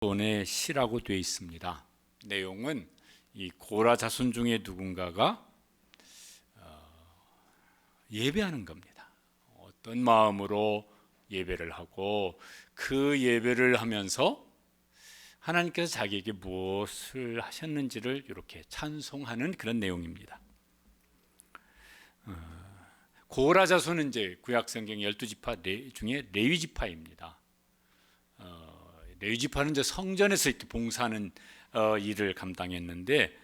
자손의 시라고 되어 있습니다. 내용은 이 고라 자손 중에 누군가가 예배하는 겁니다. 어떤 마음으로 예배를 하고 그 예배를 하면서 하나님께서 자기에게 무엇을 하셨는지를 이렇게 찬송하는 그런 내용입니다. 고라 자손은 이제 구약 성경 12지파 중에 레위 지파입니다. 레위 지파는 이제 성전에서 이렇게 봉사하는 일을 감당했는데,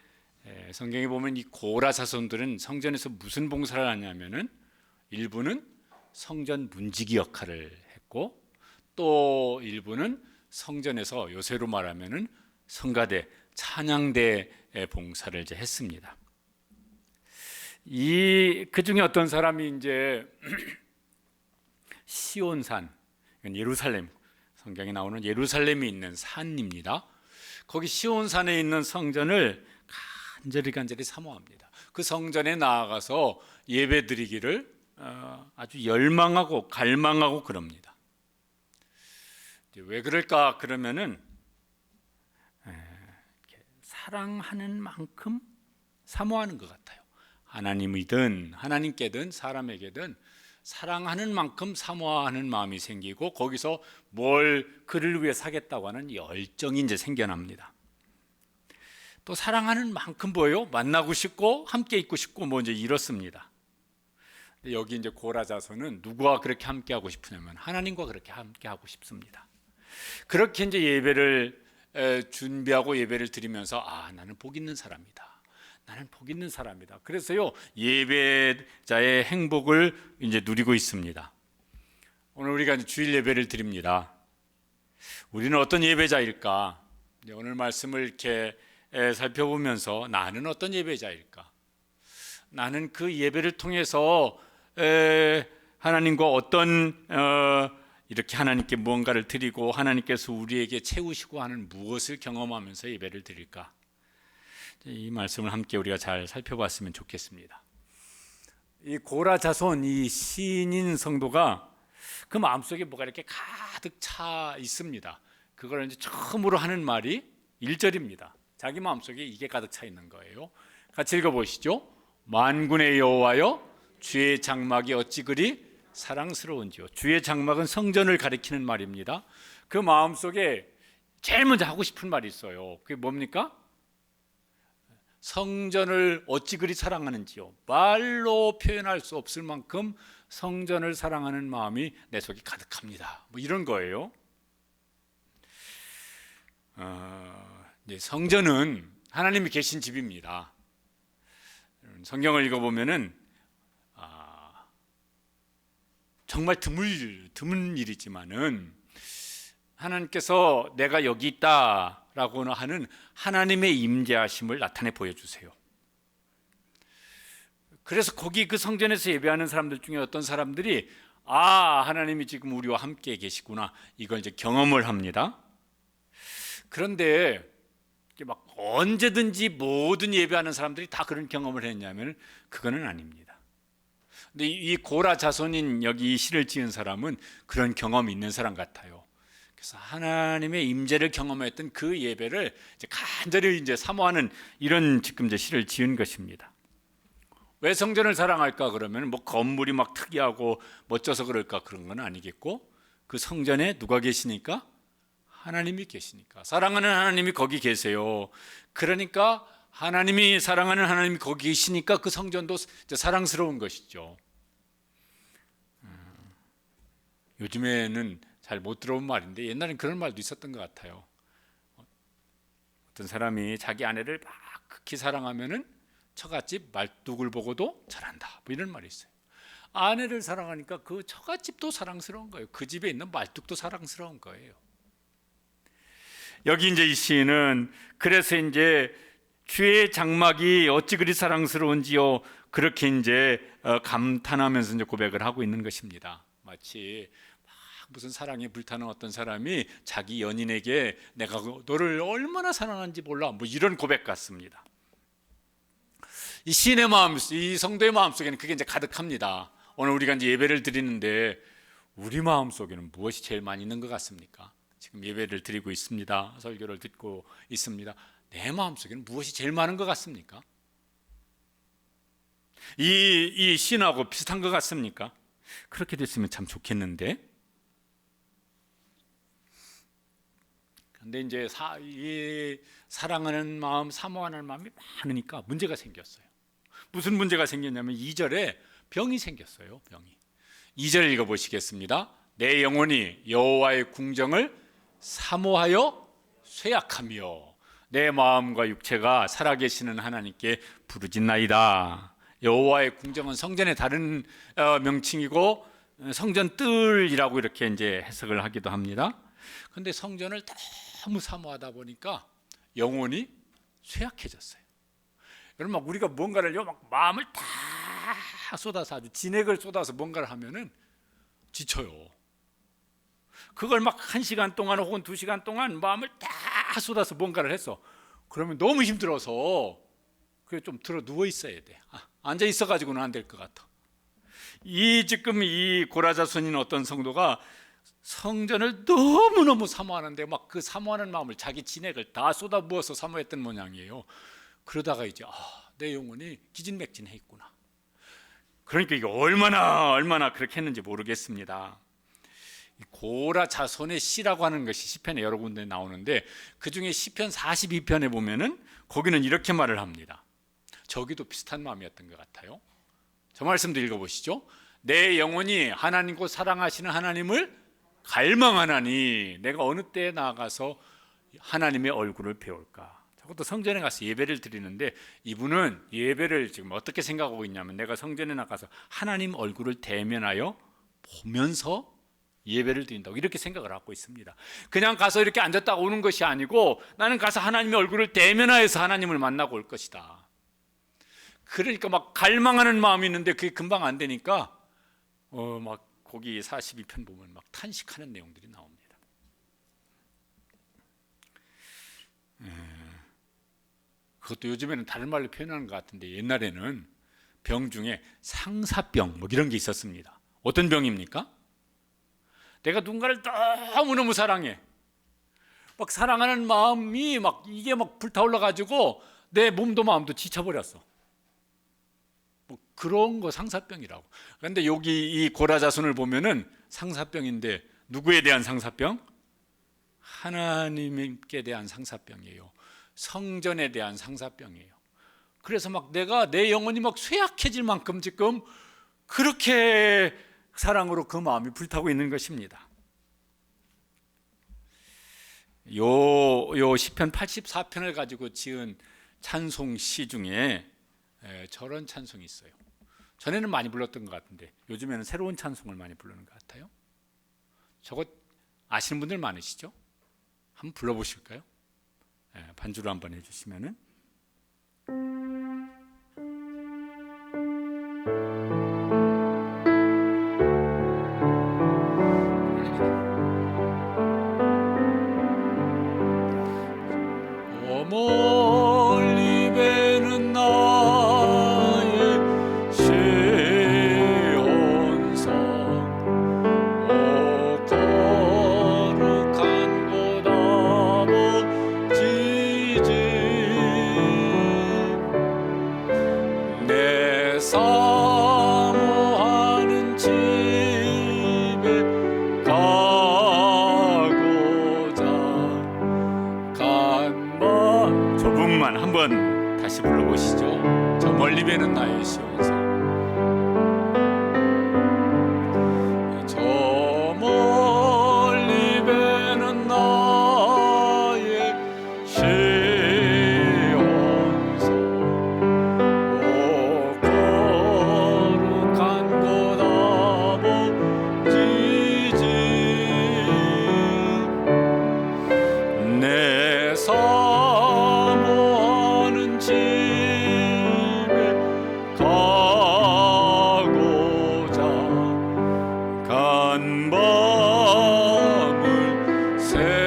성경에 보면 이 고라 자손들은 성전에서 무슨 봉사를 하냐면은 일부는 성전 문지기 역할을 했고, 또 일부는 성전에서 요새로 말하면은 성가대, 찬양대 봉사를 이제 했습니다. 그 중에 어떤 사람이 이제 시온산, 예루살렘, 성경에 나오는 예루살렘이 있는 산입니다. 거기 시온산에 있는 성전을 간절히 사모합니다. 그 성전에 나아가서 예배드리기를 아주 열망하고 갈망하고 그럽니다. 왜 그럴까 그러면은 사랑하는 만큼 사모하는 것 같아요. 하나님이든 하나님께든 사람에게든 사랑하는 만큼 사모하는 마음이 생기고, 거기서 뭘 그를 위해 사겠다고 하는 열정이 이제 생겨납니다. 또 사랑하는 만큼 뭐예요? 만나고 싶고 함께 있고 싶고 뭐 이제 이렇습니다. 여기 이제 고라 자손은 누구와 그렇게 함께 하고 싶으냐면 하나님과 그렇게 함께 하고 싶습니다. 그렇게 이제 예배를 준비하고 예배를 드리면서 나는 복 있는 사람이다. 나는 복 있는 사람이다. 그래서요, 예배자의 행복을 이제 누리고 있습니다. 오늘 우리가 이제 주일 예배를 드립니다. 우리는 어떤 예배자일까? 오늘 말씀을 이렇게 살펴보면서 나는 어떤 예배자일까? 나는 그 예배를 통해서 하나님과 어떤 이렇게 하나님께 무언가를 드리고 하나님께서 우리에게 채우시고 하는 무엇을 경험하면서 예배를 드릴까? 이 말씀을 함께 우리가 잘 살펴봤으면 좋겠습니다. 이 고라 자손, 이 시인인 성도가 그 마음속에 뭐가 이렇게 가득 차 있습니다. 그걸 이제 처음으로 하는 말이 1절입니다. 자기 마음속에 이게 가득 차 있는 거예요. 같이 읽어보시죠. 만군의 여호와여, 주의 장막이 어찌 그리 사랑스러운지요. 주의 장막은 성전을 가리키는 말입니다. 그 마음속에 제일 먼저 하고 싶은 말이 있어요. 그게 뭡니까? 성전을 어찌 그리 사랑하는지요. 말로 표현할 수 없을 만큼 성전을 사랑하는 마음이 내 속에 가득합니다. 뭐 이런 거예요. 성전은 하나님이 계신 집입니다. 성경을 읽어보면은 정말 드문 일이지만은 하나님께서 내가 여기 있다라고 하는 하나님의 임재하심을 나타내 보여주세요. 그래서 거기 그 성전에서 예배하는 사람들 중에 어떤 사람들이 하나님이 지금 우리와 함께 계시구나, 이걸 이제 경험을 합니다. 그런데 막 언제든지 모든 예배하는 사람들이 다 그런 경험을 했냐면 그거는 아닙니다. 근데 이 고라 자손인 여기 이 시를 지은 사람은 그런 경험이 있는 사람 같아요. 그래서 하나님의 임재를 경험했던 그 예배를 이제 간절히 이제 사모하는 이런 지금 이제 시를 지은 것입니다. 왜 성전을 사랑할까 그러면 뭐 건물이 막 특이하고 멋져서 그럴까, 그런 건 아니겠고, 그 성전에 누가 계시니까? 하나님이 계시니까. 사랑하는 하나님이 거기 계세요. 그러니까 하나님이 사랑하는 하나님이 거기 계시니까 그 성전도 사랑스러운 것이죠. 요즘에는 잘 못 들어본 말인데 옛날엔 그런 말도 있었던 것 같아요. 어떤 사람이 자기 아내를 막 극히 사랑하면은 처갓집 말뚝을 보고도 잘한다, 뭐 이런 말이 있어요. 아내를 사랑하니까 그 처갓집도 사랑스러운 거예요. 그 집에 있는 말뚝도 사랑스러운 거예요. 여기 이제 이 시인은 그래서 이제 주의 장막이 어찌 그리 사랑스러운지요, 그렇게 이제 감탄하면서 이제 고백을 하고 있는 것입니다. 마치 무슨 사랑에 불타는 어떤 사람이 자기 연인에게 내가 너를 얼마나 사랑하는지 몰라, 뭐 이런 고백 같습니다. 이 시인의 마음, 이 성도의 마음 속에는 그게 이제 가득합니다. 오늘 우리가 이제 예배를 드리는데 우리 마음 속에는 무엇이 제일 많이 있는 것 같습니까? 지금 예배를 드리고 있습니다. 설교를 듣고 있습니다. 내 마음속에는 무엇이 제일 많은 것 같습니까? 이 신하고 비슷한 것 같습니까? 그렇게 됐으면 참 좋겠는데. 근데 이제 이 사랑하는 마음, 사모하는 마음이 많으니까 문제가 생겼어요. 무슨 문제가 생겼냐면 2절에 병이 생겼어요. 병이. 2절 읽어보시겠습니다. 내 영혼이 여호와의 궁정을 사모하여 쇠약하며 내 마음과 육체가 살아계시는 하나님께 부르짖나이다. 여호와의 궁정은 성전의 다른 명칭이고 성전 뜰이라고 이렇게 이제 해석을 하기도 합니다. 그런데 성전을 너무 사모하다 보니까 영혼이 쇠약해졌어요. 여러분 막 우리가 뭔가를요 막 마음을 다 쏟아서 아주 진액을 쏟아서 뭔가를 하면은 지쳐요. 그걸 막 1시간 동안 혹은 2시간 동안 마음을 다 쏟아서 뭔가를 했어. 그러면 너무 힘들어서 그래 좀 들어 누워 있어야 돼. 앉아 있어 가지고는 안 될 것 같아. 지금 이 고라자손인 어떤 성도가 성전을 너무너무 사모하는데 막 그 사모하는 마음을 자기 진액을 다 쏟아부어서 사모했던 모양이에요. 그러다가 이제 내 영혼이 기진맥진해 있구나. 그러니까 이게 얼마나 그렇게 했는지 모르겠습니다. 고라 자손의 시라고 하는 것이 시편에 여러 군데 나오는데 그 중에 시편 42편에 보면은 거기는 이렇게 말을 합니다. 저기도 비슷한 마음이었던 것 같아요. 저 말씀도 읽어보시죠. 내 영혼이 하나님 곧 사랑하시는 하나님을 갈망하나니 내가 어느 때에 나아가서 하나님의 얼굴을 배울까. 저것도 성전에 가서 예배를 드리는데 이분은 예배를 지금 어떻게 생각하고 있냐면 내가 성전에 나가서 하나님 얼굴을 대면하여 보면서 예배를 드린다고 이렇게 생각을 하고 있습니다. 그냥 가서 이렇게 앉았다 오는 것이 아니고 나는 가서 하나님의 얼굴을 대면하여서 하나님을 만나고 올 것이다. 그러니까 막 갈망하는 마음이 있는데 그게 금방 안 되니까 막 거기 42편 보면 막 탄식하는 내용들이 나옵니다. 그것도 요즘에는 다른 말로 표현하는 것 같은데 옛날에는 병 중에 상사병 뭐 이런 게 있었습니다. 어떤 병입니까? 내가 누군가를 너무너무 사랑해. 막 사랑하는 마음이 막 이게 막 불타올라 가지고 내 몸도 마음도 지쳐버렸어. 뭐 그런 거 상사병이라고. 그런데 여기 이 고라자손을 보면은 상사병인데 누구에 대한 상사병? 하나님께 대한 상사병이에요. 성전에 대한 상사병이에요. 그래서 막 내 영혼이 막 쇠약해질 만큼 지금 그렇게 사랑으로 그 마음이 불타고 있는 것입니다. 요 시편 84편을 가지고 지은 찬송시 중에 저런 찬송이 있어요. 전에는 많이 불렀던 것 같은데 요즘에는 새로운 찬송을 많이 부르는 것 같아요. 저거 아시는 분들 많으시죠? 한번 불러보실까요? 반주로 한번 해주시면은. 멀리 배는 나의 시온산 거룩한 곳 아버지지 내 사모하는 집에 가고자 저 부분만 한번 다시 불러보시죠. 저 멀리 배는 나의 시온산 저 멀리 배는 나의 시온산 거룩한 곳 아버지지 내 사모하는 집에 가고자 간 밤을 세웠네.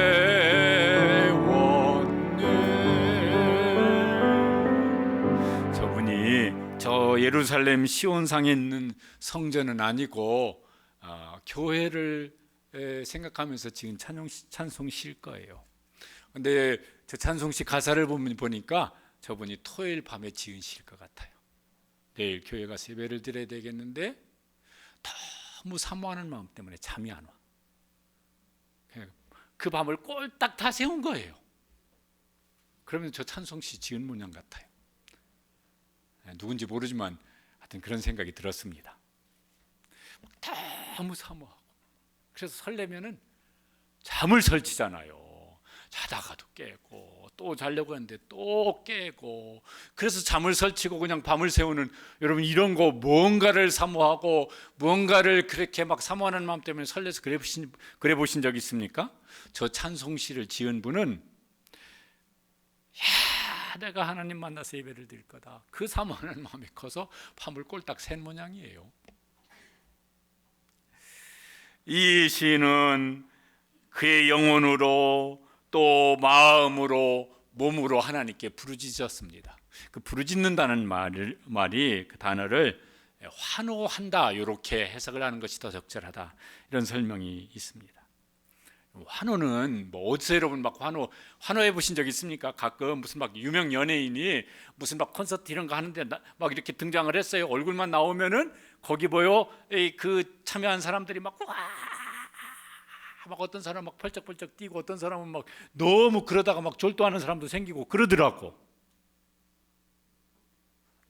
저분이 저 예루살렘 시온상에 있는 성전은 아니고 교회를 생각하면서 지은 찬송시일 거예요. 근데 저 찬송시 가사를 보니까 저분이 토요일 밤에 지은 시일 것 같아요. 내일 교회 가서 예배를 드려야 되겠는데 너무 사모하는 마음 때문에 잠이 안 와. 그 밤을 꼴딱 다 세운 거예요. 그러면 저 찬송시 지은 모양 같아요. 누군지 모르지만 하여튼 그런 생각이 들었습니다. 너무 사모하고 그래서 설레면은 잠을 설치잖아요. 자다가도 깨고 또 자려고 하는데 또 깨고, 그래서 잠을 설치고 그냥 밤을 새우는, 여러분 이런 거 뭔가를 사모하고 뭔가를 그렇게 막 사모하는 마음 때문에 설레서 그래 보신 적 있습니까? 저 찬송시를 지은 분은 내가 하나님 만나서 예배를 드릴 거다, 그 사모하는 마음이 커서 밤을 꼴딱 샌 모양이에요. 이 시는 그의 영혼으로 또 마음으로 몸으로 하나님께 부르짖었습니다. 그 부르짖는다는 말이 그 단어를 환호한다 이렇게 해석을 하는 것이 더 적절하다, 이런 설명이 있습니다. 환호는 뭐 어디서 여러분 막 환호해 보신 적 있습니까? 가끔 무슨 막 유명 연예인이 무슨 막 콘서트 이런 거 하는데 막 이렇게 등장을 했어요. 얼굴만 나오면은 거기 그 참여한 사람들이 막 어떤 사람 막 펄쩍펄쩍 뛰고 어떤 사람은 막 너무 그러다가 막 졸도하는 사람도 생기고 그러더라고.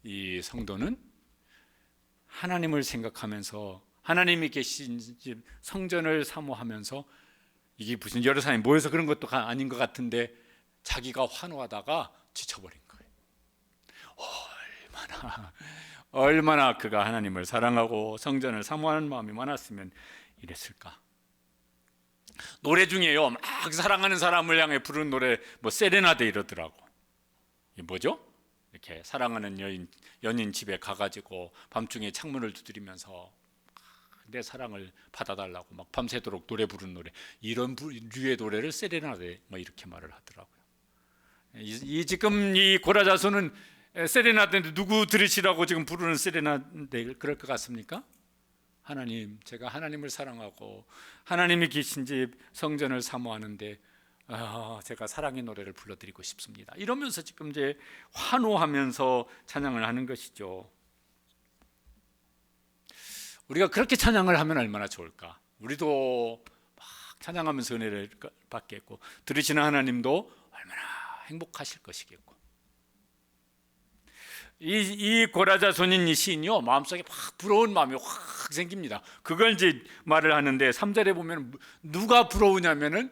이 성도는 하나님을 생각하면서 하나님이 계신 집 성전을 사모하면서, 이게 무슨 여러 사람이 모여서 그런 것도 아닌 것 같은데 자기가 환호하다가 지쳐버린 거예요. 얼마나 그가 하나님을 사랑하고 성전을 사모하는 마음이 많았으면 이랬을까. 노래 중에요, 막 사랑하는 사람을 향해 부르는 노래, 뭐 세레나데 이러더라고. 이게 뭐죠? 이렇게 사랑하는 연인 집에 가가지고 밤중에 창문을 두드리면서 내 사랑을 받아달라고 막 밤새도록 노래 부르는 노래, 이런 류의 노래를 세레나데 뭐 이렇게 말을 하더라고요. 지금 이 고라자손은 세레나데 누구 들으시라고 지금 부르는 세레나데 그럴 것 같습니까? 하나님, 제가 하나님을 사랑하고 하나님이 계신 집 성전을 사모하는데 제가 사랑의 노래를 불러드리고 싶습니다, 이러면서 지금 이제 환호하면서 찬양을 하는 것이죠. 우리가 그렇게 찬양을 하면 얼마나 좋을까. 우리도 막 찬양하면서 은혜를 받겠고 들으시는 하나님도 얼마나 행복하실 것이겠고. 이 고라자손인 이 시인요, 마음속에 막 부러운 마음이 확 생깁니다. 그걸 이제 말을 하는데 3절에 보면 누가 부러우냐면은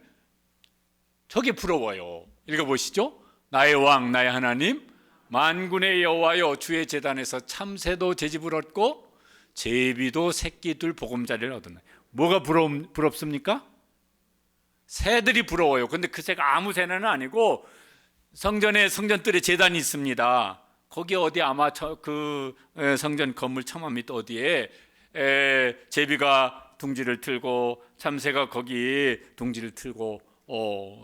저게 부러워요. 읽어보시죠. 나의 왕 나의 하나님 만군의 여호와여, 주의 제단에서 참새도 제집을 얻고 제비도 새끼들 보금자리를 얻었나니. 뭐가 부럽습니까? 새들이 부러워요. 근데 그 새가 아무 새는 아니고 성전뜰에 제단이 있습니다. 거기 어디 아마 그 성전 건물 처마 밑 어디에 제비가 둥지를 틀고 참새가 거기 둥지를 틀고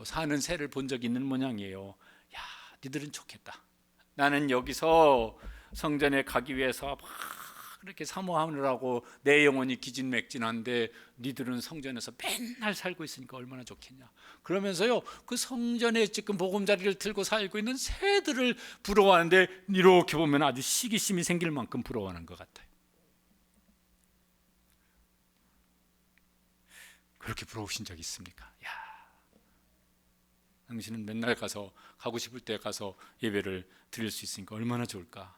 사는 새를 본 적이 있는 모양이에요. 야, 니들은 좋겠다. 나는 여기서 성전에 가기 위해서 막 그렇게 사모하느라고 내 영혼이 기진맥진한데 니들은 성전에서 맨날 살고 있으니까 얼마나 좋겠냐. 그러면서요, 그 성전에 지금 보금자리를 들고 살고 있는 새들을 부러워하는데 이렇게 보면 아주 시기심이 생길 만큼 부러워하는 것 같아요. 그렇게 부러우신 적 있습니까? 야, 당신은 맨날 가고 싶을 때 가서 예배를 드릴 수 있으니까 얼마나 좋을까.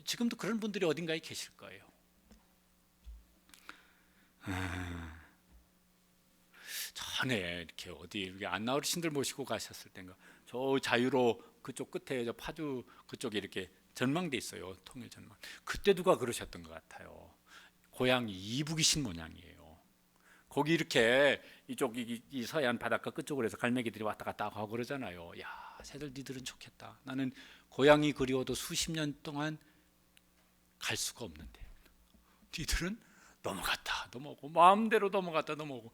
지금도 그런 분들이 어딘가에 계실 거예요. 전에 이렇게 어디 안나 어르신들 모시고 가셨을 때인가, 저 자유로 그쪽 끝에 저 파주 그쪽에 이렇게 전망대 있어요. 통일 전망. 그때 누가 그러셨던 것 같아요. 고향이 이북이신 모양이에요. 거기 이렇게 이 서해안 바닷가 끝쪽으로 해서 갈매기들이 왔다 갔다 하고 그러잖아요. 야, 새들 니들은 좋겠다. 나는 고향이 그리워도 수십 년 동안 갈 수가 없는데 니들은 넘어갔다 넘어오고 마음대로 넘어갔다 넘어오고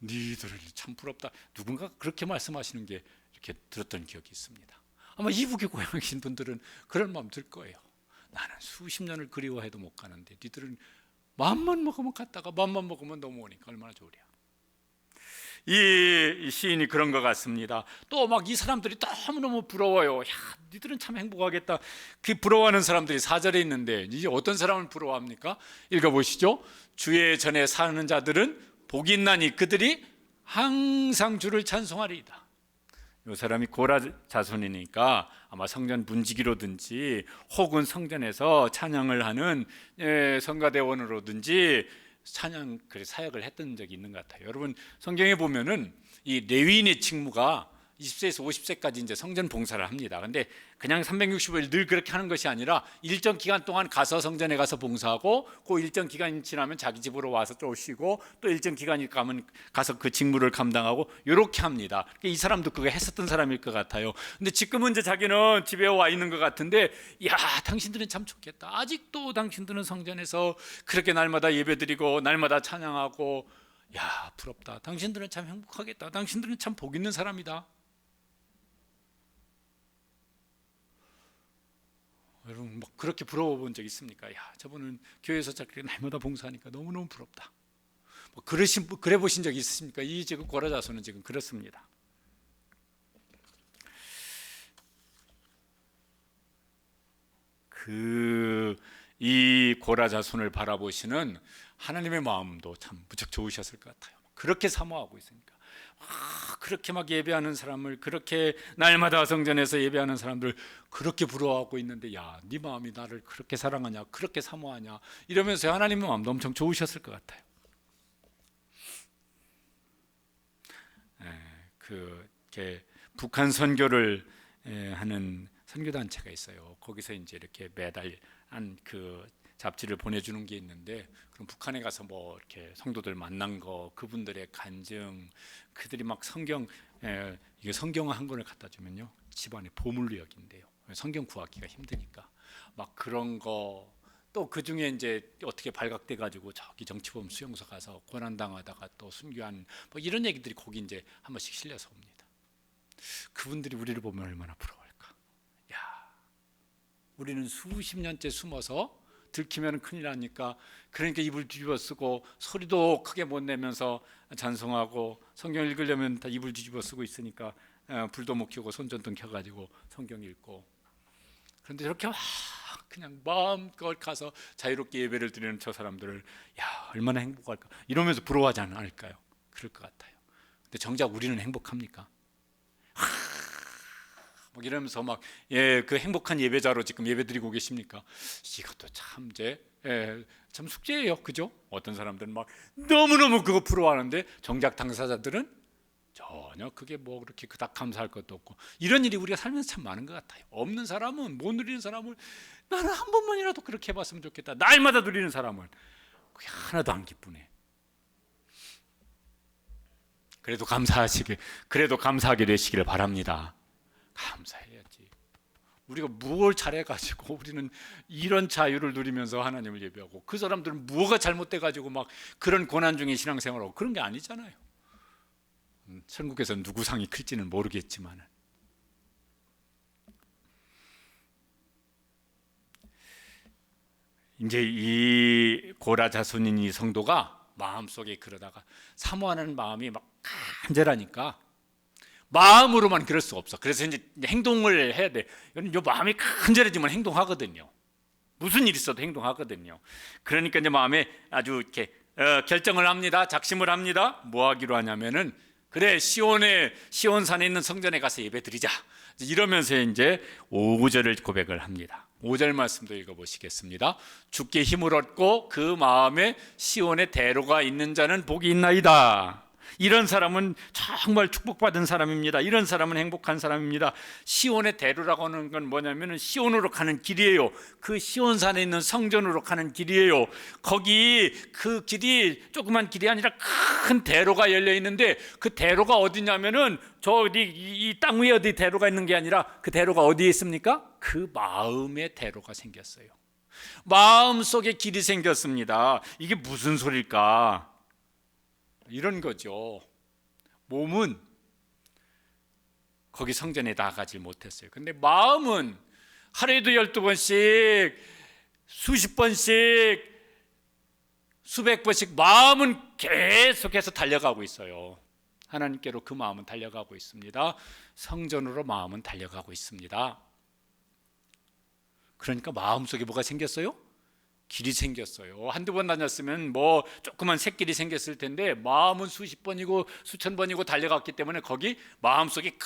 니들은 참 부럽다. 누군가 그렇게 말씀하시는 게 이렇게 들었던 기억이 있습니다. 아마 이북의 고향이신 분들은 그런 마음 들 거예요. 나는 수십 년을 그리워해도 못 가는데 니들은 마음만 먹으면 갔다가 마음만 먹으면 넘어오니까 얼마나 좋으랴. 이 시인이 그런 것 같습니다. 또 막 이 사람들이 너무너무 부러워요. 야, 니들은 참 행복하겠다. 그 부러워하는 사람들이 4절에 있는데 이제 어떤 사람을 부러워합니까? 읽어보시죠. 주의 전에 사는 자들은 복이 있나니 그들이 항상 주를 찬송하리이다. 이 사람이 고라 자손이니까 아마 성전 분지기로든지 혹은 성전에서 찬양을 하는 성가대원으로든지 찬양 사역을 했던 적이 있는 것 같아요. 여러분 성경에 보면은 이 레위인의 직무가 20세에서 50세까지 이제 성전 봉사를 합니다. 근데 그냥 365일 늘 그렇게 하는 것이 아니라 일정 기간 동안 가서 성전에 가서 봉사하고 그 일정 기간이 지나면 자기 집으로 와서 또 쉬고 또 일정 기간이 가면 가서 그 직무를 감당하고 이렇게 합니다. 이 사람도 그거 했었던 사람일 것 같아요. 근데 지금은 이제 자기는 집에 와 있는 것 같은데, 야, 당신들은 참 좋겠다. 아직도 당신들은 성전에서 그렇게 날마다 예배드리고 날마다 찬양하고, 야, 부럽다. 당신들은 참 행복하겠다. 당신들은 참 복 있는 사람이다. 여러분 뭐 그렇게 부러워 본 적 있습니까? 야, 저분은 교회에서 저렇게 날마다 봉사하니까 너무너무 부럽다. 뭐 그래 보신 적 있으십니까? 이 지금 고라 자손은 지금 그렇습니다. 이 고라 자손을 바라보시는 하나님의 마음도 참 무척 좋으셨을 것 같아요. 그렇게 사모하고 있으니까. 그렇게 막 예배하는 사람을, 그렇게 날마다 성전에서 예배하는 사람들 그렇게 부러워하고 있는데, 야, 네 마음이 나를 그렇게 사랑하냐, 그렇게 사모하냐, 이러면서 하나님의 마음도 엄청 좋으셨을 것 같아요. 이렇게 북한 선교를 하는 선교단체가 있어요. 거기서 이제 이렇게 매달 그 잡지를 보내주는 게 있는데, 그럼 북한에 가서 뭐 이렇게 성도들 만난 거, 그분들의 간증, 그들이 막 이게 성경 한 권을 갖다 주면요, 집안에 보물로 여긴대요. 성경 구하기가 힘드니까 막 그런 거. 또 그 중에 이제 어떻게 발각돼 가지고 저기 정치범 수용소 가서 고난 당하다가 또 순교한 뭐 이런 얘기들이 거기 이제 한 번씩 실려서 옵니다. 그분들이 우리를 보면 얼마나 부러울까. 야, 우리는 수십 년째 숨어서 들키면 큰일 나니까, 그러니까 입을 뒤집어 쓰고 소리도 크게 못 내면서 찬송하고, 성경 읽으려면 다 입을 뒤집어 쓰고 있으니까 불도 못 켜고 손전등 켜가지고 성경 읽고. 그런데 저렇게 그냥 마음껏 가서 자유롭게 예배를 드리는 저 사람들을, 야, 얼마나 행복할까, 이러면서 부러워하지 않을까요? 그럴 것 같아요. 근데 정작 우리는 행복합니까? 막 이러면서 막 그 행복한 예배자로 지금 예배드리고 계십니까? 이것도 참 참 숙제예요, 그죠? 어떤 사람들은 막 너무너무 그거 부러워하는데 정작 당사자들은 전혀 그게 뭐 그렇게 그닥 감사할 것도 없고, 이런 일이 우리가 살면서 참 많은 것 같아요. 없는 사람은, 못 누리는 사람을 나는 한 번만이라도 그렇게 해봤으면 좋겠다. 날마다 누리는 사람은 그게 하나도 안 기쁘네. 그래도 감사하게 되시기를 바랍니다. 감사해야지. 우리가 무엇을 잘해가지고 우리는 이런 자유를 누리면서 하나님을 예배하고, 그 사람들은 뭐가 잘못돼가지고 막 그런 고난 중에 신앙생활하고 그런 게 아니잖아요. 천국에서 누구 상이 클지는 모르겠지만, 이제 이 고라 자손인 이 성도가 마음속에 그러다가 사모하는 마음이 막 간절하니까 마음으로만 그럴 수 없어. 그래서 이제 행동을 해야 돼. 요 마음이 간절해지면 행동하거든요. 무슨 일이 있어도 행동하거든요. 그러니까 이제 마음에 아주 이렇게 결정을 합니다. 작심을 합니다. 뭐 하기로 하냐면은, 그래, 시온산에 있는 성전에 가서 예배 드리자, 이러면서 이제 5절을 고백을 합니다. 5절 말씀도 읽어보시겠습니다. 주께 힘을 얻고 그 마음에 시온의 대로가 있는 자는 복이 있나이다. 이런 사람은 정말 축복받은 사람입니다. 이런 사람은 행복한 사람입니다. 시온의 대로라고 하는 건 뭐냐면 시온으로 가는 길이에요. 그 시온산에 있는 성전으로 가는 길이에요. 거기 그 길이 조그만 길이 아니라 큰 대로가 열려 있는데, 그 대로가 어디냐면은 저 어디 이 땅 위에 어디 대로가 있는 게 아니라 그 대로가 어디에 있습니까? 그 마음의 대로가 생겼어요. 마음속에 길이 생겼습니다. 이게 무슨 소릴까? 이런 거죠. 몸은 거기 성전에 나가지 못했어요. 근데 마음은 하루에도 12번씩 수십 번씩 수백 번씩 마음은 계속해서 달려가고 있어요. 하나님께로 그 마음은 달려가고 있습니다. 성전으로 마음은 달려가고 있습니다. 그러니까 마음속에 뭐가 생겼어요? 길이 생겼어요. 한두 번 다녔으면 뭐 조그만 새길이 생겼을 텐데 마음은 수십 번이고 수천 번이고 달려갔기 때문에 거기 마음속에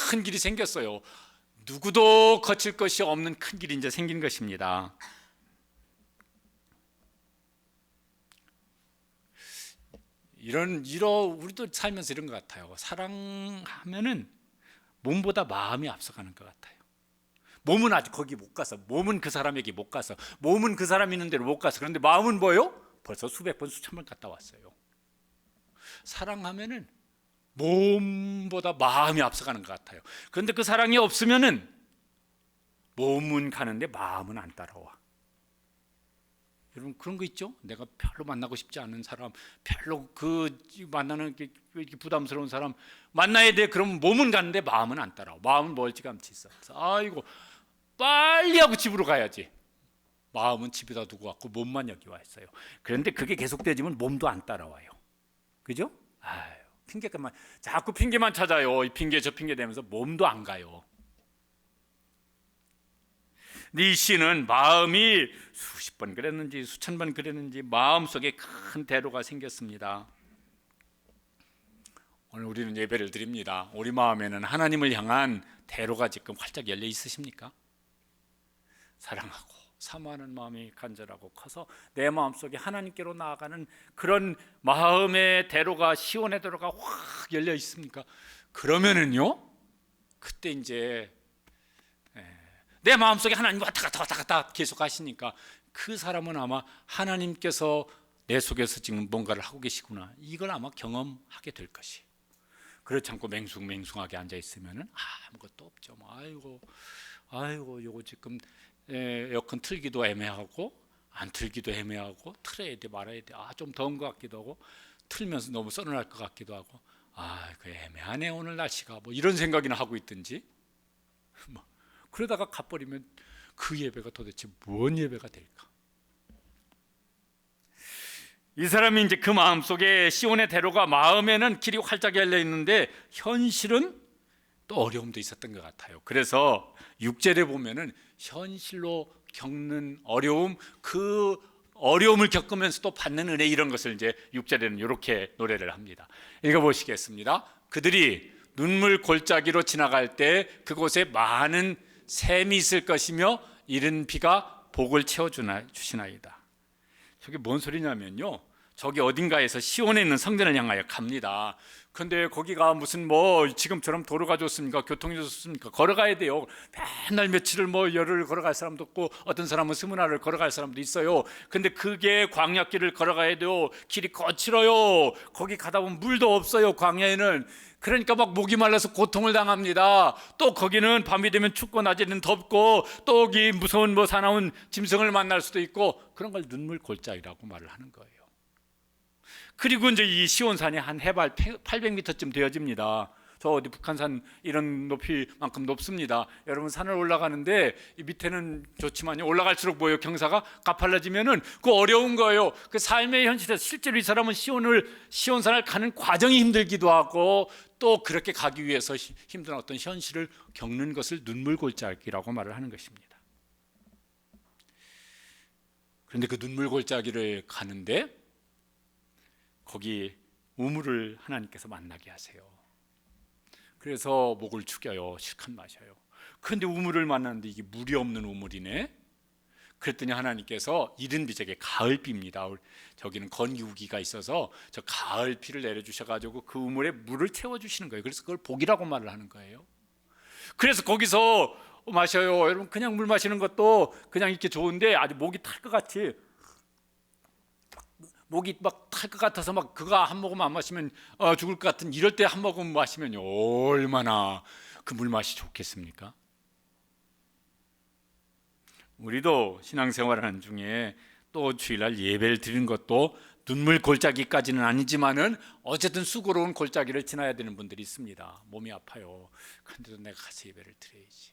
큰 길이 생겼어요. 누구도 거칠 것이 없는 큰 길이 이제 생긴 것입니다. 우리도 살면서 이런 것 같아요. 사랑하면은 몸보다 마음이 앞서가는 것 같아요. 몸은 아직 거기 못 가서, 몸은 그 사람에게 못 가서, 몸은 그 사람 있는 데로 못 가서, 그런데 마음은 뭐예요? 벌써 수백 번, 수천 번 갔다 왔어요. 사랑하면은 몸보다 마음이 앞서가는 것 같아요. 그런데 그 사랑이 없으면은 몸은 가는데 마음은 안 따라와. 여러분 그런 거 있죠? 내가 별로 만나고 싶지 않은 사람, 별로 만나는 게 이렇게 부담스러운 사람 만나야 돼. 그러면 몸은 가는데 마음은 안 따라와. 마음은 멀찌감치 있어. 아이고 빨리 하고 집으로 가야지. 마음은 집에다 두고 왔고 몸만 여기 와 있어요. 그런데 그게 계속되지면 몸도 안 따라와요. 그죠? 아유, 자꾸 핑계만 찾아요. 이 핑계 저 핑계 대면서 몸도 안 가요. 네 씨는 마음이 수십 번 그랬는지 수천 번 그랬는지 마음속에 큰 대로가 생겼습니다. 오늘 우리는 예배를 드립니다. 우리 마음에는 하나님을 향한 대로가 지금 활짝 열려 있으십니까? 사랑하고 사모하는 마음이 간절하고 커서 내 마음속에 하나님께로 나아가는 그런 마음의 대로가, 시온의 대로가 확 열려 있습니까? 그러면은요, 그때 이제 내 마음속에 하나님 왔다 갔다 계속 하시니까 그 사람은 아마 하나님께서 내 속에서 지금 뭔가를 하고 계시구나, 이걸 아마 경험하게 될 것이. 그렇지 않고 맹숭맹숭하게 앉아 있으면은 아무것도 없죠. 아이고 요거 지금 에어컨 틀기도 애매하고 안 틀기도 애매하고 틀어야 돼 말아야 돼. 좀 더운 것 같기도 하고 틀면서 너무 썰어날 것 같기도 하고 그 애매하네 오늘 날씨가, 뭐 이런 생각이나 하고 있든지 그러다가 가버리면 그 예배가 도대체 뭔 예배가 될까? 이 사람이 이제 그 마음속에 시온의 대로가 마음에는 길이 활짝 열려 있는데 현실은 또 어려움도 있었던 것 같아요. 그래서 6절에 보면은 현실로 겪는 어려움, 그 어려움을 겪으면서 또 받는 은혜, 이런 것을 이제 6절에는 이렇게 노래를 합니다. 읽어보시겠습니다. 그들이 눈물 골짜기로 지나갈 때 그곳에 많은 샘이 있을 것이며 이른 비가 복을 채워주시나이다. 저게 뭔 소리냐면요, 저기 어딘가에서 시온에 있는 성전을 향하여 갑니다. 근데 거기가 무슨 지금처럼 도로가 좋습니까? 교통이 좋습니까? 걸어가야 돼요. 맨날 며칠을 열흘을 걸어갈 사람도 없고 어떤 사람은 20날을 걸어갈 사람도 있어요. 근데 그게 광야길을 걸어가야 돼요. 길이 거칠어요. 거기 가다 보면 물도 없어요, 광야에는. 그러니까 목이 말라서 고통을 당합니다. 또 거기는 밤이 되면 춥고 낮에는 덥고 또 여기 무서운 사나운 짐승을 만날 수도 있고, 그런 걸 눈물 골짜기라고 말을 하는 거예요. 그리고 이제 이 시온산이 한 해발 800m쯤 되어집니다. 저 어디 북한산 이런 높이만큼 높습니다. 여러분 산을 올라가는데 이 밑에는 좋지만요, 올라갈수록 경사가 가팔라지면은 그 어려운 거예요. 그 삶의 현실에서 실제로 이 사람은 시온산을 가는 과정이 힘들기도 하고 또 그렇게 가기 위해서 힘든 어떤 현실을 겪는 것을 눈물골짜기라고 말을 하는 것입니다. 그런데 그 눈물골짜기를 가는데 거기 우물을 하나님께서 만나게 하세요. 그래서 목을 축여요. 실컷 마셔요. 그런데 우물을 만났는데 이게 물이 없는 우물이네. 그랬더니 하나님께서 이른 비, 저게 가을비입니다. 저기는 건기우기가 있어서 저 가을비를 내려주셔가지고 그 우물에 물을 채워주시는 거예요. 그래서 그걸 복이라고 말을 하는 거예요. 그래서 거기서 마셔요. 여러분 그냥 물 마시는 것도 그냥 이렇게 좋은데 아주 목이 탈 것 같이, 목이 탈 것 같아서 그거 한 모금 안 마시면 죽을 것 같은 이럴 때 한 모금 마시면 얼마나 그 물 맛이 좋겠습니까? 우리도 신앙생활하는 중에 또 주일날 예배를 드리는 것도 눈물 골짜기까지는 아니지만은 어쨌든 수고로운 골짜기를 지나야 되는 분들이 있습니다. 몸이 아파요. 그런데도 내가 가서 예배를 드려야지.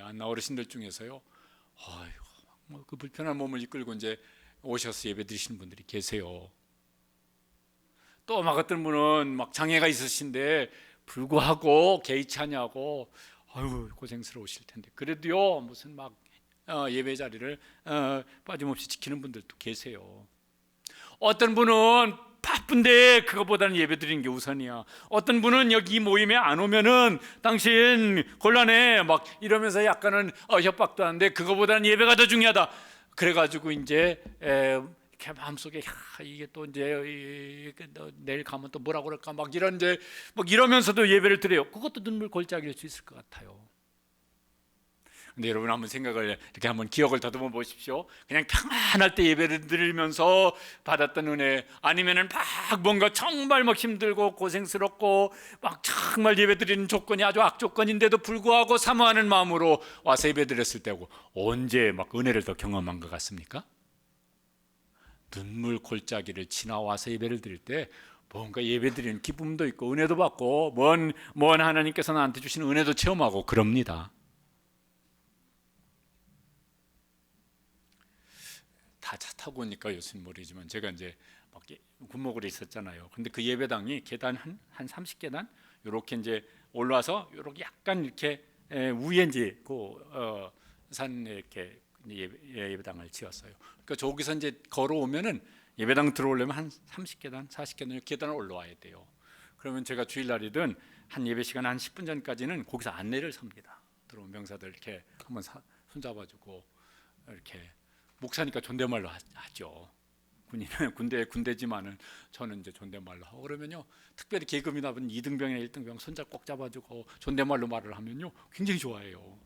안나 어르신들 중에서요, 그 불편한 몸을 이끌고 이제 오셔서 예배 드리시는 분들이 계세요. 또 막 어떤 분은 막 장애가 있으신데 불구하고 개의치 않냐고 아유 고생스러우실 텐데 그래도요 무슨 막 예배 자리를 빠짐없이 지키는 분들도 계세요. 어떤 분은 바쁜데 그것보다는 예배 드리는 게 우선이야. 어떤 분은 여기 모임에 안 오면은 당신 곤란해 막 이러면서 약간은 협박도 하는데 그것보다는 예배가 더 중요하다. 그래가지고 이제 이렇게 마음속에 이게 또 이제 내일 가면 또 뭐라 그럴까 막 이런 이제 막 이러면서도 예배를 드려요. 그것도 눈물 골짜기일 수 있을 것 같아요. 근데 여러분 한번 생각을 이렇게 한번 기억을 더듬어 보십시오. 그냥 평안할 때 예배를 드리면서 받았던 은혜, 아니면은 막 뭔가 정말 막 힘들고 고생스럽고 막 정말 예배 드리는 조건이 아주 악조건인데도 불구하고 사모하는 마음으로 와서 예배 드렸을 때고 언제 막 은혜를 더 경험한 것 같습니까? 눈물 골짜기를 지나와서 예배를 드릴 때 뭔가 예배 드리는 기쁨도 있고 은혜도 받고 먼 하나님께서 나한테 주시는 은혜도 체험하고 그럽니다. 다 차 타고 오니까 요새는 모르지만 제가 이제 막 군목으로 있었잖아요. 근데 그 예배당이 계단 한 30계단 이렇게 이제 올라와서 이렇게 약간 이렇게 위에 이제 산에 이렇게 예배당을 지었어요. 그러니까 저기서 이제 걸어오면은 예배당 들어오려면 한 30계단, 40계단 계단을 올라와야 돼요. 그러면 제가 주일날이든 한 예배 시간 한 10분 전까지는 거기서 안내를 섭니다. 들어온 병사들 이렇게 한번 손잡아주고 이렇게 목사니까 존댓말로 하죠. 군인은 군대지만은 저는 이제 존댓말로 하고 그러면요 특별히 계급이 낮은 2등병이나 1등병 손잡 꼭 잡아주고 존댓말로 말을 하면요 굉장히 좋아해요.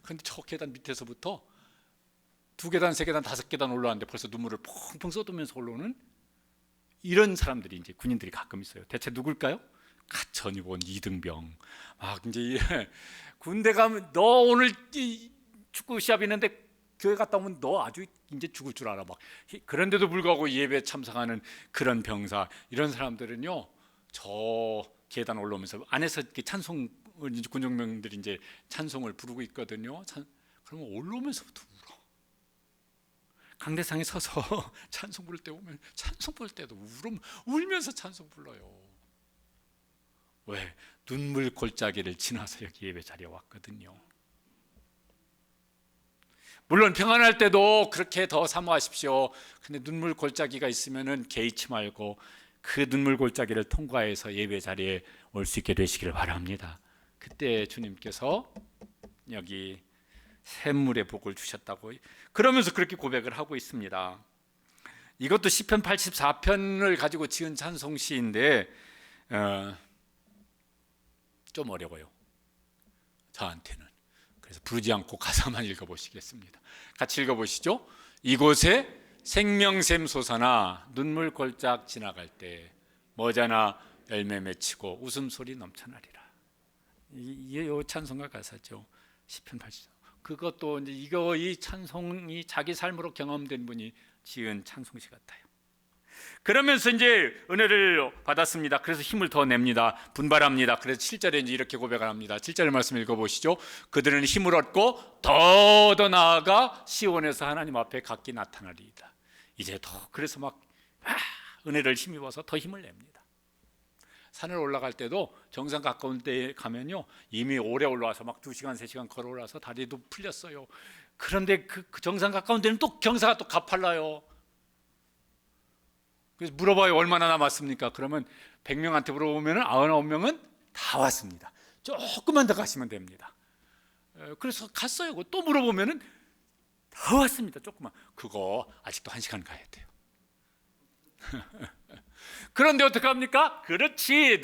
그런데 저 계단 밑에서부터 2계단, 3계단, 5계단 올라왔는데 벌써 눈물을 펑펑 쏟으면서 올라오는 이런 사람들이 이제 군인들이 가끔 있어요. 대체 누굴까요? 갓 전입 온 2등병. 막 이제 군대 가면 너 오늘 축구 시합 있는데 교회 갔다 오면 너 아주 이제 죽을 줄 알아 막 그런데도 불구하고 예배 참석하는 그런 병사 이런 사람들은요 저 계단 올라오면서 안에서 찬송 군정병들이 이제 찬송을 부르고 있거든요. 그러면 올라오면서부터 울어. 강대상에 서서 찬송 부를 때 오면 찬송 부를 때도 울면서 찬송 불러요. 왜? 눈물 골짜기를 지나서 여기 예배 자리에 왔거든요. 물론 평안할 때도 그렇게 더 사모하십시오. 근데 눈물 골짜기가 있으면은 개의치 말고 그 눈물 골짜기를 통과해서 예배 자리에 올 수 있게 되시기를 바랍니다. 그때 주님께서 여기 샘물의 복을 주셨다고 그러면서 그렇게 고백을 하고 있습니다. 이것도 시편 84편을 가지고 지은 찬송시인데 좀 어려워요. 저한테는. 그래서 부르지 않고 가사만 읽어보시겠습니다. 같이 읽어보시죠. 이곳에 생명샘 솟아나 눈물 골짝 지나갈 때 머자나 열매 맺히고 웃음소리 넘쳐나리라. 이 찬송가 가사죠. 시편 84. 그것도 이제 이 찬송이 자기 삶으로 경험된 분이 지은 찬송시 같아요. 그러면서 이제 은혜를 받았습니다. 그래서 힘을 더 냅니다. 분발합니다. 그래서 7절에 이제 이렇게 고백을 합니다. 7절 말씀 읽어보시죠. 그들은 힘을 얻고 더 나아가 시온에서 하나님 앞에 각기 나타나리이다. 이제 더 그래서 막 은혜를 힘입어서 더 힘을 냅니다. 산을 올라갈 때도 정상 가까운 데 가면요 이미 오래 올라와서 막 2시간 3시간 걸어 올라와서 다리도 풀렸어요. 그런데 그 정상 가까운 데는 또 경사가 또 가팔라요. 그래서 물어봐요. 얼마나 남았습니까? 그러면 100명한테 물어보면 99명은 다 왔습니다. 조금만 더 가시면 됩니다. 그래서 갔어요. 또 물어보면 다 왔습니다. 조금만. 그거 아직도 1시간 가야 돼요. 그런데 어떻게 합니까? 그렇지,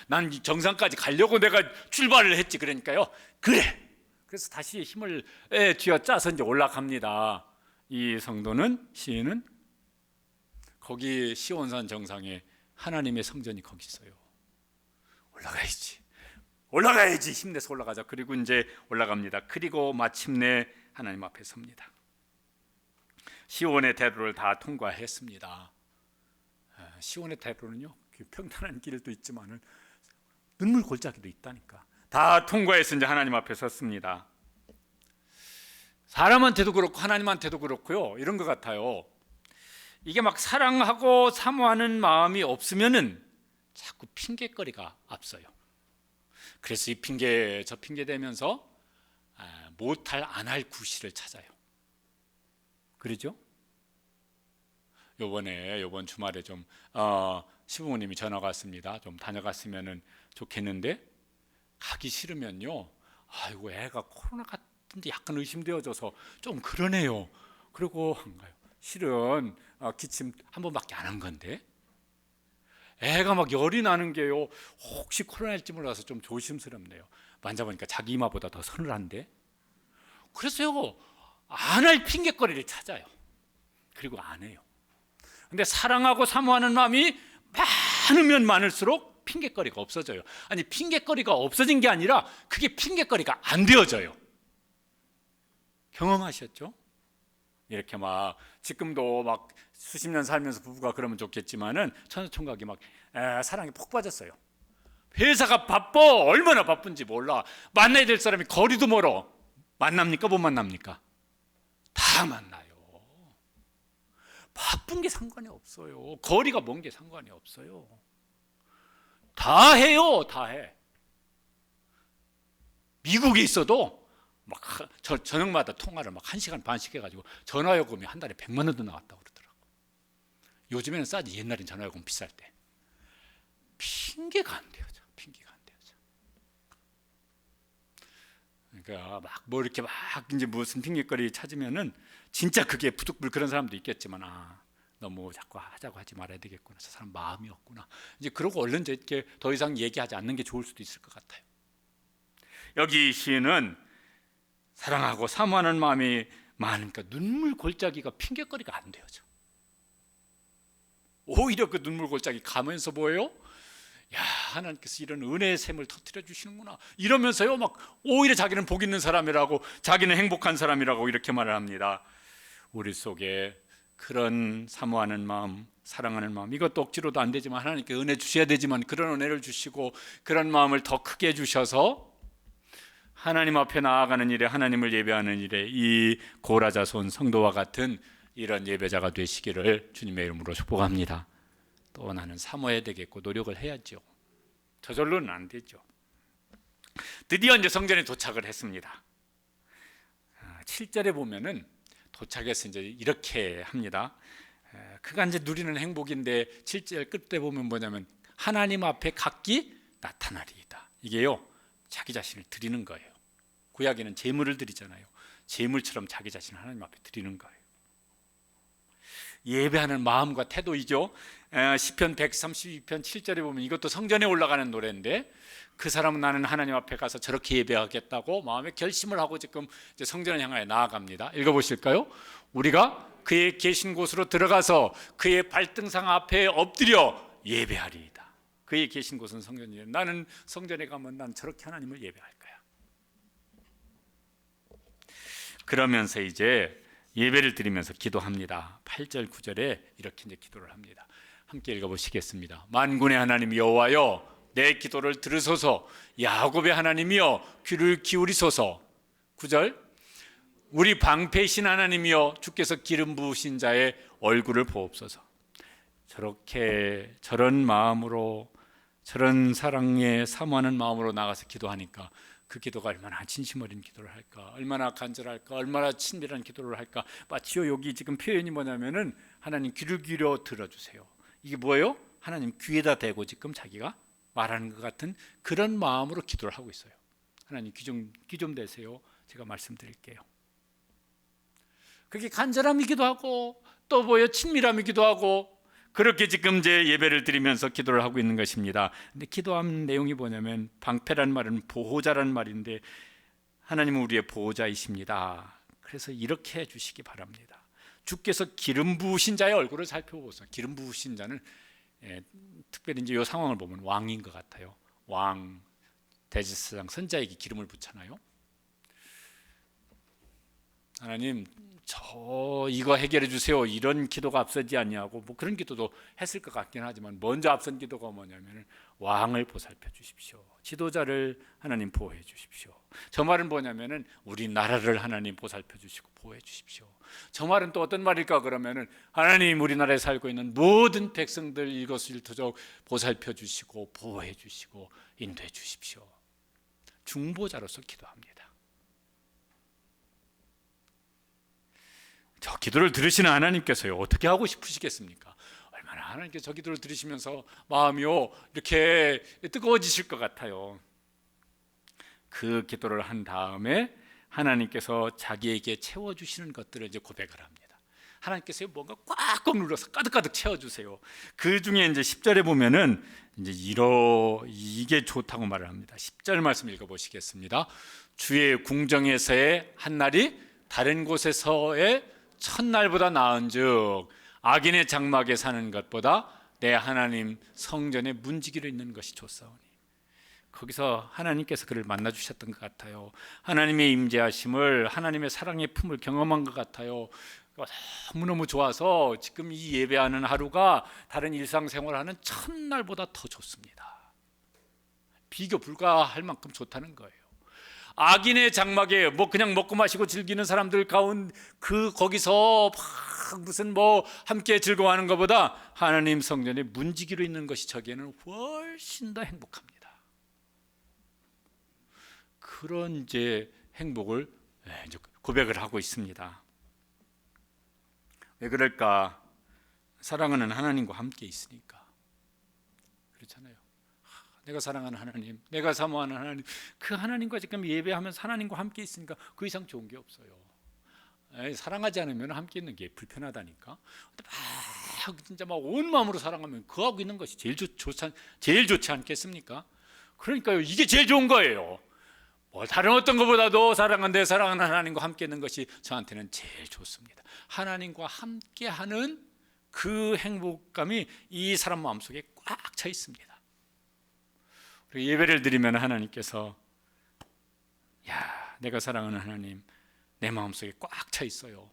난 정상까지 가려고 내가 출발을 했지. 그러니까요. 그래. 그래서 다시 힘을 쥐어짜서 이제 올라갑니다. 이 성도는 시인은 거기 시온산 정상에 하나님의 성전이 거기 있어요. 올라가야지 힘내서 올라가자. 그리고 이제 올라갑니다. 그리고 마침내 하나님 앞에 섭니다. 시온의 대로를 다 통과했습니다. 시온의 대로는요 평탄한 길도 있지만은 눈물 골짜기도 있다니까. 다 통과해서 이제 하나님 앞에 섰습니다. 사람한테도 그렇고 하나님한테도 그렇고요. 이런 것 같아요. 이게 막 사랑하고 사모하는 마음이 없으면은 자꾸 핑계거리가 앞서요. 그래서 이 핑계 저 핑계 대면서 못할 안 할 구실을 찾아요. 그러죠? 요번 주말에 좀 시부모님이 전화가 왔습니다. 좀 다녀갔으면 좋겠는데 가기 싫으면요, 아이고 애가 코로나 같은데 약간 의심되어져서 좀 그러네요. 그리고 안 가요. 실은 기침 한 번밖에 안 한 건데 애가 막 열이 나는 게요, 혹시 코로나일지 몰라서 좀 조심스럽네요. 만져보니까 자기 이마보다 더 서늘한데. 그래서요, 안 할 핑계거리를 찾아요. 그리고 안 해요. 근데 사랑하고 사모하는 마음이 많으면 많을수록 핑계거리가 없어져요. 아니, 핑계거리가 없어진 게 아니라 그게 핑계거리가 안 되어져요. 경험하셨죠? 이렇게 막 지금도 막 수십 년 살면서 부부가 그러면 좋겠지만은 천하총각이 막 사랑에 푹 빠졌어요. 회사가 바빠, 얼마나 바쁜지 몰라. 만나야 될 사람이 거리도 멀어. 만납니까? 못 만납니까? 다 만나요. 바쁜 게 상관이 없어요. 거리가 먼 게 상관이 없어요. 다 해요. 다 해. 미국에 있어도 막 저녁마다 통화를 막 1시간 반씩 해가지고 전화요금이 한 달에 100만 원도 나왔다고 그러더라고. 요즘에는 싸지. 옛날엔 전화요금 비쌀 때. 핑계가 안 되어져. 핑계가 안 되어져. 그러니까 막 뭐 이렇게 막 이제 무슨 핑계거리 찾으면은 진짜 그게 부득불 그런 사람도 있겠지만, 너무 자꾸 하자고 하지 말아야 되겠구나. 저 사람 마음이 없구나. 이제 그러고 얼른 이렇게 더 이상 얘기하지 않는 게 좋을 수도 있을 것 같아요. 여기 시인은 사랑하고 사모하는 마음이 많으니까 눈물 골짜기가 핑계거리가 안 되어져. 오히려 그 눈물 골짜기 가면서 뭐예요? 야, 하나님께서 이런 은혜의 샘을 터뜨려 주시는구나. 이러면서요, 막 오히려 자기는 복 있는 사람이라고, 자기는 행복한 사람이라고 이렇게 말을 합니다. 우리 속에 그런 사모하는 마음, 사랑하는 마음, 이것도 억지로도 안 되지만 하나님께 은혜 주셔야 되지만 그런 은혜를 주시고 그런 마음을 더 크게 주셔서 하나님 앞에 나아가는 일에, 하나님을 예배하는 일에 이 고라자손 성도와 같은 이런 예배자가 되시기를 주님의 이름으로 축복합니다. 또 나는 사모해야 되겠고 노력을 해야죠. 저절로는 안 되죠. 드디어 이제 성전에 도착을 했습니다. 7절에 보면은 도착해서 이제 이렇게 합니다. 그가 이제 누리는 행복인데 7절 끝에 보면 뭐냐면 하나님 앞에 각기 나타나리이다. 이게요, 자기 자신을 드리는 거예요. 구약에는 제물을 드리잖아요. 제물처럼 자기 자신을 하나님 앞에 드리는 거예요. 예배하는 마음과 태도이죠. 시편 132편 7절에 보면 이것도 성전에 올라가는 노래인데, 그 사람은 나는 하나님 앞에 가서 저렇게 예배하겠다고 마음에 결심을 하고 지금 이제 성전을 향하여 나아갑니다. 읽어보실까요? 우리가 그의 계신 곳으로 들어가서 그의 발등상 앞에 엎드려 예배하리이다. 그의 계신 곳은 성전이에요. 나는 성전에 가면 난 저렇게 하나님을 예배할 거야. 그러면서 이제 예배를 드리면서 기도합니다. 8절 9절에 이렇게 이제 기도를 합니다. 함께 읽어보시겠습니다. 만군의 하나님 여호와여, 내 기도를 들으소서. 야곱의 하나님이여, 귀를 기울이소서. 9절, 우리 방패이신 하나님이여, 주께서 기름 부으신 자의 얼굴을 보옵소서. 저렇게 저런 마음으로, 저런 사랑에 사모하는 마음으로 나가서 기도하니까 그 기도가 얼마나 진심 어린 기도를 할까, 얼마나 간절할까, 얼마나 친밀한 기도를 할까. 마치요, 여기 지금 표현이 뭐냐면은 하나님 귀를 기울여 들어주세요. 이게 뭐예요? 하나님 귀에다 대고 지금 자기가 말하는 것 같은 그런 마음으로 기도를 하고 있어요. 하나님 귀 좀 대세요. 제가 말씀드릴게요. 그게 간절함이기도 하고 또 뭐예요? 친밀함이기도 하고, 그렇게 지금 이제 예배를 드리면서 기도를 하고 있는 것입니다. 근데 기도하는 내용이 뭐냐면, 방패란 말은 보호자란 말인데 하나님은 우리의 보호자이십니다. 그래서 이렇게 해주시기 바랍니다. 주께서 기름 부으신 자의 얼굴을 살펴보소. 기름 부으신 자는 특별히 이제 이 상황을 보면 왕인 것 같아요. 왕, 대제사장, 선자에게 기름을 붓잖아요. 하나님, 저 이거 해결해 주세요, 이런 기도가 앞서지 않냐고 뭐 그런 기도도 했을 것 같긴 하지만, 먼저 앞선 기도가 뭐냐면 왕을 보살펴 주십시오. 지도자를 하나님 보호해 주십시오. 저 말은 뭐냐면은 우리나라를 하나님 보살펴 주시고 보호해 주십시오. 저 말은 또 어떤 말일까 그러면은 하나님 우리나라에 살고 있는 모든 백성들 일거수일투족 보살펴 주시고 보호해 주시고 인도해 주십시오. 중보자로서 기도합니다. 저 기도를 들으시는 하나님께서요 어떻게 하고 싶으시겠습니까? 얼마나 하나님께서 저 기도를 들으시면서 마음이요 이렇게 뜨거워지실 것 같아요. 그 기도를 한 다음에 하나님께서 자기에게 채워주시는 것들을 이제 고백을 합니다. 하나님께서 뭔가 꽉꽉 눌러서 가득가득 채워주세요. 그 중에 이제 10절에 보면은 이제 이게 좋다고 말을 합니다. 10절 말씀 읽어보시겠습니다. 주의 궁정에서의 한 날이 다른 곳에서의 첫날보다 나은즉 악인의 장막에 사는 것보다 내 하나님 성전에 문지기로 있는 것이 좋사오니. 거기서 하나님께서 그를 만나 주셨던 것 같아요. 하나님의 임재하심을, 하나님의 사랑의 품을 경험한 것 같아요. 너무너무 좋아서 지금 이 예배하는 하루가 다른 일상생활하는 첫날보다 더 좋습니다. 비교 불가할 만큼 좋다는 거예요. 악인의 장막에 그냥 먹고 마시고 즐기는 사람들 가운데 거기서 막 무슨 함께 즐거워하는 것보다 하나님 성전에 문지기로 있는 것이 저기에는 훨씬 더 행복합니다. 그런 이제 행복을 이제 고백을 하고 있습니다. 왜 그럴까? 사랑하는 하나님과 함께 있으니까. 그렇잖아요. 내가 사랑하는 하나님, 내가 사모하는 하나님, 그 하나님과 지금 예배하면서 하나님과 함께 있으니까 그 이상 좋은 게 없어요. 사랑하지 않으면 함께 있는 게 불편하다니까. 근데 진짜 온 마음으로 사랑하면 그하고 있는 것이 제일 좋지 않겠습니까? 그러니까요, 이게 제일 좋은 거예요. 다른 어떤 것보다도 내 사랑하는 하나님과 함께 있는 것이 저한테는 제일 좋습니다. 하나님과 함께하는 그 행복감이 이 사람 마음속에 꽉 차 있습니다. 그리고 예배를 드리면 하나님께서 내가 사랑하는 하나님 내 마음속에 꽉 차 있어요.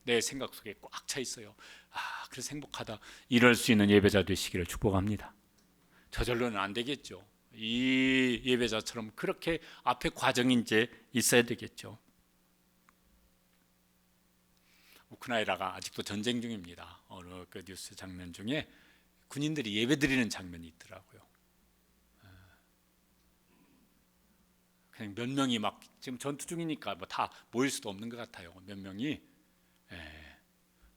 내 생각 속에 꽉 차 있어요. 그래서 행복하다. 이럴 수 있는 예배자 되시기를 축복합니다. 저절로는 안 되겠죠. 이 예배자처럼 그렇게 앞에 과정이 이제 있어야 되겠죠. 우크라이나가 아직도 전쟁 중입니다. 어느 그 뉴스 장면 중에 군인들이 예배 드리는 장면이 있더라고요. 그냥 몇 명이 지금 전투 중이니까 다 모일 수도 없는 것 같아요. 몇 명이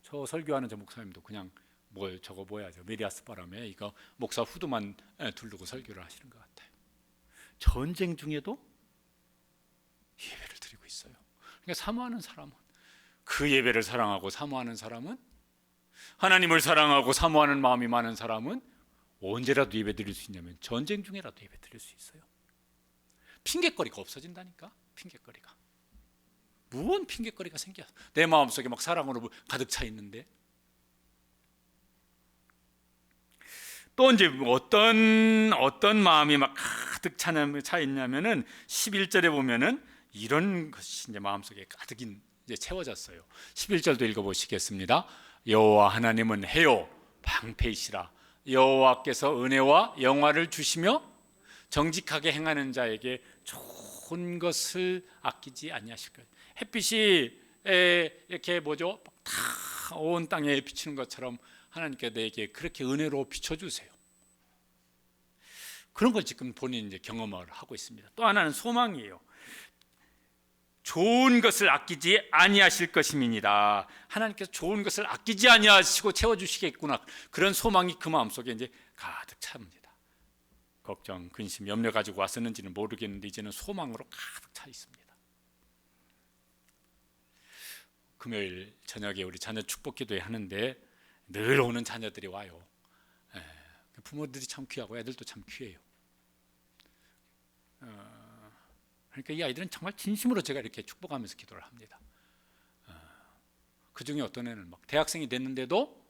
저 설교하는 저 목사님도 그냥 저거 메리아스 바람에 이거 목사 후드만 두르고 설교를 하시는 것 같아요. 전쟁 중에도 예배를 드리고 있어요. 그러니까 사모하는 사람은, 그 예배를 사랑하고 사모하는 사람은, 하나님을 사랑하고 사모하는 마음이 많은 사람은 언제라도 예배 드릴 수 있냐면 전쟁 중에라도 예배 드릴 수 있어요. 핑계거리가 없어진다니까. 핑계거리가. 무슨 핑계거리가 생겨? 내 마음속에 사랑으로 가득 차 있는데. 또 이제 어떤 마음이 가득 차 있냐면은 11절에 보면은 이런 것이 이제 마음속에 가득 이제 채워졌어요. 11절도 읽어보시겠습니다. 여호와 하나님은 해요 방패이시라. 여호와께서 은혜와 영화를 주시며 정직하게 행하는 자에게 좋은 것을 아끼지 아니하실 거예요. 햇빛이 이렇게 다 온 땅에 비치는 것처럼 하나님께 내게 그렇게 은혜로 비춰주세요. 그런 걸 지금 본인이 이제 경험을 하고 있습니다. 또 하나는 소망이에요. 좋은 것을 아끼지 아니하실 것임이니라. 하나님께서 좋은 것을 아끼지 아니하시고 채워주시겠구나. 그런 소망이 그 마음속에 이제 가득 찹니다. 걱정, 근심, 염려 가지고 왔었는지는 모르겠는데 이제는 소망으로 가득 차 있습니다. 금요일 저녁에 우리 자녀 축복 기도회 하는데 늘 오는 자녀들이 와요. 부모들이 참 귀하고 애들도 참 귀해요. 그러니까 이 아이들은 정말 진심으로 제가 이렇게 축복하면서 기도를 합니다. 그 중에 어떤 애는 대학생이 됐는데도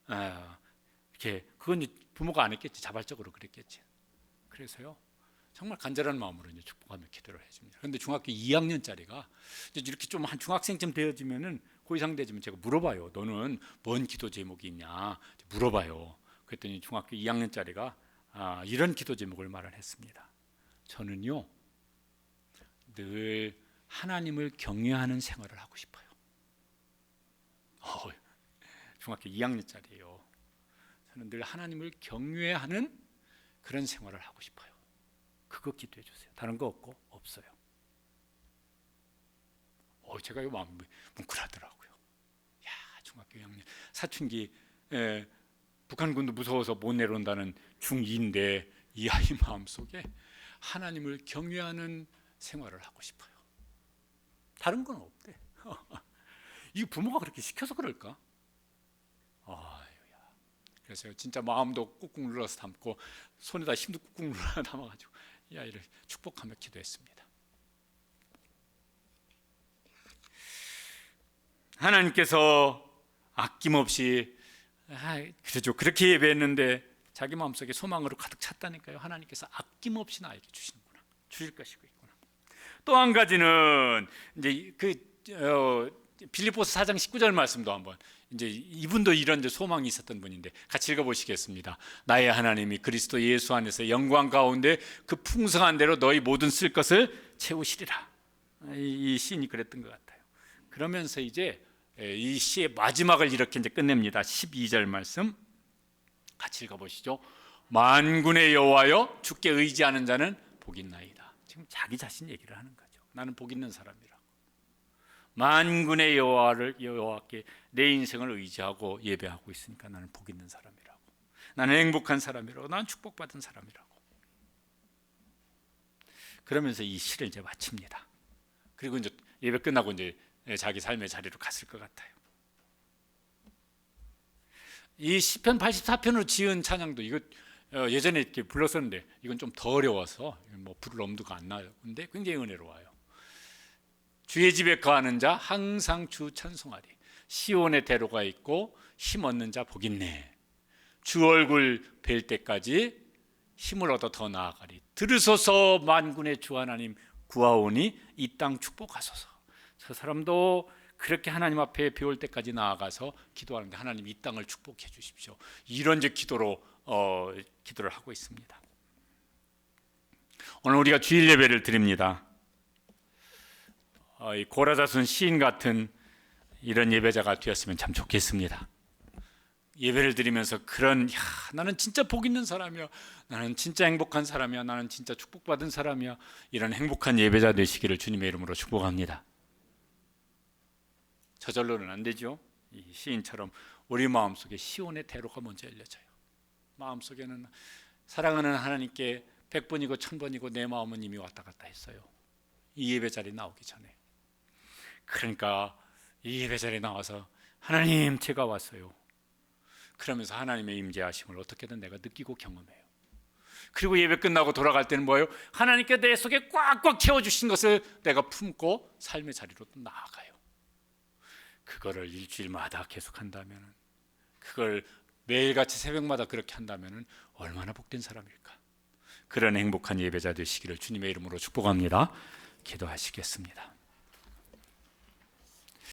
이렇게 그건 부모가 안 했겠지, 자발적으로 그랬겠지. 그래서요 정말 간절한 마음으로 이제 축복하며 기도를 해줍니다. 그런데 중학교 2학년짜리가 이렇게 좀 한 중학생쯤 되어지면은 그 이상 되지면 제가 물어봐요. 너는 뭔 기도 제목이 있냐 물어봐요. 그랬더니 중학교 2학년짜리가 이런 기도 제목을 말을 했습니다. 저는요 늘 하나님을 경외하는 생활을 하고 싶어요. 중학교 2학년짜리예요. 저는 늘 하나님을 경외하는 그런 생활을 하고 싶어요. 그거 기도해 주세요. 다른 거 없어요. 제가 이거 마음이 뭉클하더라고요. 야, 중학교 2학년 사춘기, 북한군도 무서워서 못 내려온다는 중2인데 이 아이 마음속에 하나님을 경외하는 생활을 하고 싶어요. 다른 건 없대. 이 부모가 그렇게 시켜서 그럴까? 그래서 진짜 마음도 꾹꾹 눌러서 담고 손에다 힘도 꾹꾹 눌러 담아가지고 이 아이를 축복하며 기도했습니다. 하나님께서 아낌없이 그러죠. 그렇게 예배했는데 자기 마음속에 소망으로 가득 찼다니까요. 하나님께서 아낌없이 나에게 주시는구나, 주실 것이구나. 또 한 가지는 이제 빌립보서 4장 19절 말씀도 한번, 이제 이분도 이런 이제 소망이 있었던 분인데 같이 읽어보시겠습니다. 나의 하나님이 그리스도 예수 안에서 영광 가운데 그 풍성한 대로 너희 모든 쓸 것을 채우시리라. 이 시인이 그랬던 것 같아요. 그러면서 이제 이 시의 마지막을 이렇게 이제 끝냅니다. 12절 말씀 같이 읽어보시죠. 만군의 여호와여 주께 의지하는 자는 복 있나이다. 지금 자기 자신 얘기를 하는 거죠. 나는 복 있는 사람이라고. 만군의 여호와께 내 인생을 의지하고 예배하고 있으니까 나는 복 있는 사람이라고. 나는 행복한 사람이라고. 나는 축복받은 사람이라고. 그러면서 이 시를 이제 마칩니다. 그리고 이제 예배 끝나고 이제 자기 삶의 자리로 갔을 것 같아요. 이 시편 84편으로 지은 찬양도 이거 예전에 이렇게 불렀었는데 이건 좀 더 어려워서 뭐 부를 엄두가 안 나요. 근데 굉장히 은혜로워요. 주의 집에 거하는 자 항상 주 찬송하리. 시온의 대로가 있고 힘 얻는 자 복 있네. 주 얼굴 뵐 때까지 힘을 얻어 더 나아가리. 들으소서 만군의 주 하나님 구하오니 이 땅 축복하소서. 저 사람도 그렇게 하나님 앞에 배울 때까지 나아가서 기도하는데 하나님 이 땅을 축복해 주십시오. 이런 이제 기도를 하고 있습니다. 오늘 우리가 주일 예배를 드립니다. 이 고라자손 시인 같은 이런 예배자가 되었으면 참 좋겠습니다. 예배를 드리면서 나는 진짜 복 있는 사람이야, 나는 진짜 행복한 사람이야, 나는 진짜 축복받은 사람이야, 이런 행복한 예배자 되시기를 주님의 이름으로 축복합니다. 저절로는 안 되죠. 이 시인처럼 우리 마음속에 시온의 대로가 먼저 열려져요. 마음속에는 사랑하는 하나님께 100번이고 1000번이고 내 마음은 이미 왔다 갔다 했어요. 이 예배 자리에 나오기 전에. 그러니까 이 예배 자리에 나와서 하나님 제가 왔어요. 그러면서 하나님의 임재하심을 어떻게든 내가 느끼고 경험해요. 그리고 예배 끝나고 돌아갈 때는 뭐예요? 하나님께 내 속에 꽉꽉 채워주신 것을 내가 품고 삶의 자리로 또 나아가요. 그거를 일주일마다 계속한다면, 그걸 매일같이 새벽마다 그렇게 한다면 얼마나 복된 사람일까. 그런 행복한 예배자 되시기를 주님의 이름으로 축복합니다. 기도하시겠습니다.